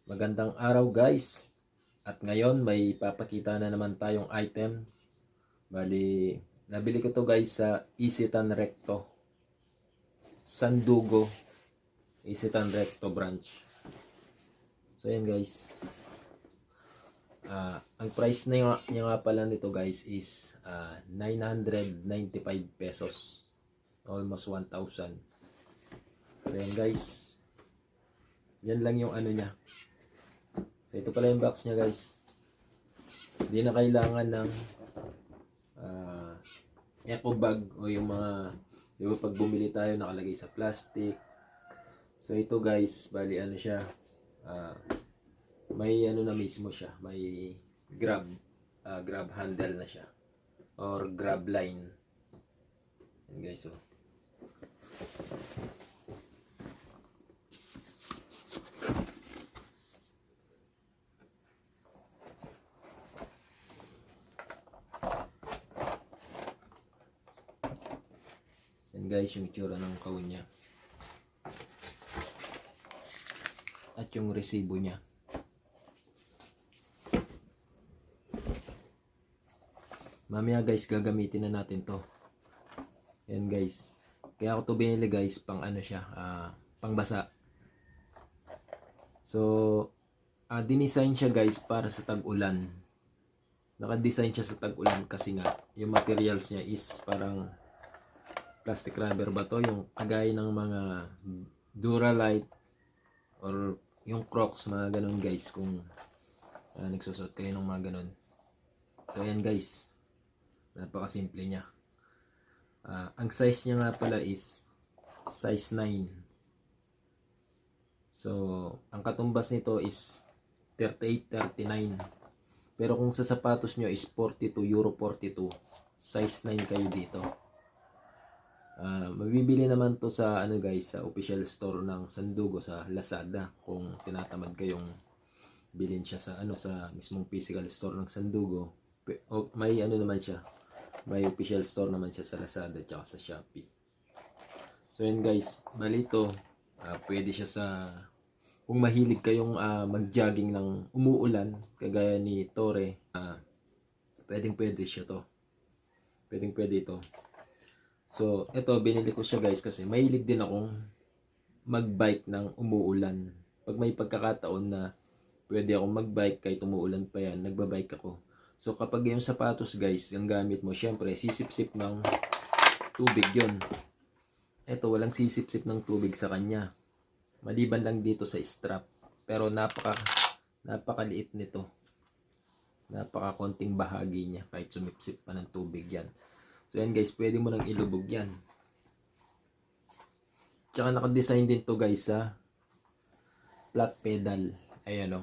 Magandang araw guys. At ngayon may papakita na naman tayong item. Bali, nabili ko to guys sa Isitan Recto. Sandugo Isitan Recto branch. So yan guys. Ang price niya nga pala nito guys is 995 pesos. Almost 1,000. So yan guys. Yan lang yung ano niya. So ito pala yung box niya guys. Hindi na kailangan ng eco bag o yung mga, di ba pag bumili tayo nakalagay sa plastic. So ito guys, bali ano siya, may ano na mismo siya, may grab handle na siya or grab line. Yan guys, oh. Yan guys, yung itsura ng kahon niya. At yung resibo niya. Mamaya guys, gagamitin na natin to. Yan guys. Kaya ako to binili guys, pang ano siya, pang basa. So, dinesign siya guys para sa tag-ulan. Naka-design siya sa tag-ulan kasi nga, yung materials niya is parang plastic rubber ba to, yung kagaya ng mga Duralite or yung Crocs, mga ganun guys, kung nagsusot kayo ng mga ganun. So ayan guys, napakasimple niya. Ang size niya nga pala is size 9. So ang katumbas nito is 38-39. Pero kung sa sapatos nyo is 42, Euro 42, size 9 kayo dito. Mabibili naman to sa ano guys, sa official store ng Sandugo sa Lazada kung tinatamad kayong bilhin siya sa ano, sa mismong physical store ng Sandugo. May ano naman siya, may official store naman siya sa Lazada at sa Shopee. So yun guys, bali ito, pwede siya sa kung mahilig kayong mag-jogging ng umuulan kagaya ni Tore, pwede siya to. Pwede ito. So, ito, binili ko siya guys kasi mahilig din akong mag-bike ng umuulan. Pag may pagkakataon na pwede akong mag-bike kahit umuulan pa yan, nagbabike ako. So, kapag yung sapatos guys, yung gamit mo, syempre, sisip-sip ng tubig yun. Ito, walang sisip-sip ng tubig sa kanya. Maliban lang dito sa strap. Pero napakaliit nito. Napaka-konting bahagi niya kahit sumipsip pa ng tubig yan. So yan guys, pwede mo nang ilubog yan. Tsaka naka-design din to guys sa flat pedal. Ayan o.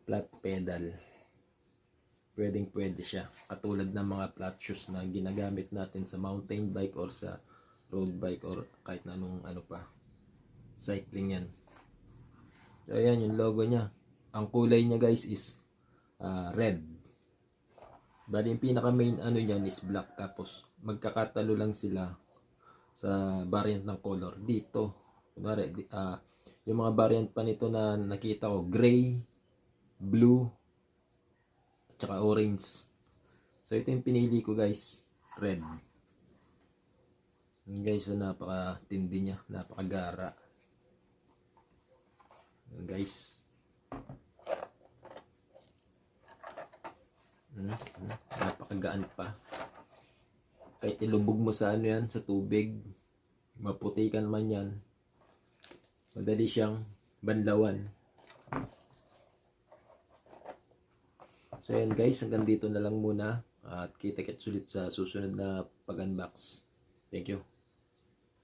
Flat pedal. Pwede siya. Katulad ng mga flat shoes na ginagamit natin sa mountain bike or sa road bike or kahit na anong ano pa. Cycling yan. So ayan yung logo niya. Ang kulay niya guys is red. Bali yung pinaka main ano niyan is black, tapos magkakatalo lang sila sa variant ng color dito. Kunwari, yung mga variant pa nito na nakita ko, gray, blue, at saka orange. So ito yung pinili ko guys, red. Yung guys, so napakatindi niya, napakagara. Yung guys. Napakagaan pa. Kahit ilubog mo sa ano yan, sa tubig, maputikan man yan, madali siyang banlawan. So yan guys, hanggang dito na lang muna at kita-kits ulit sa susunod na pag-unbox. Thank you.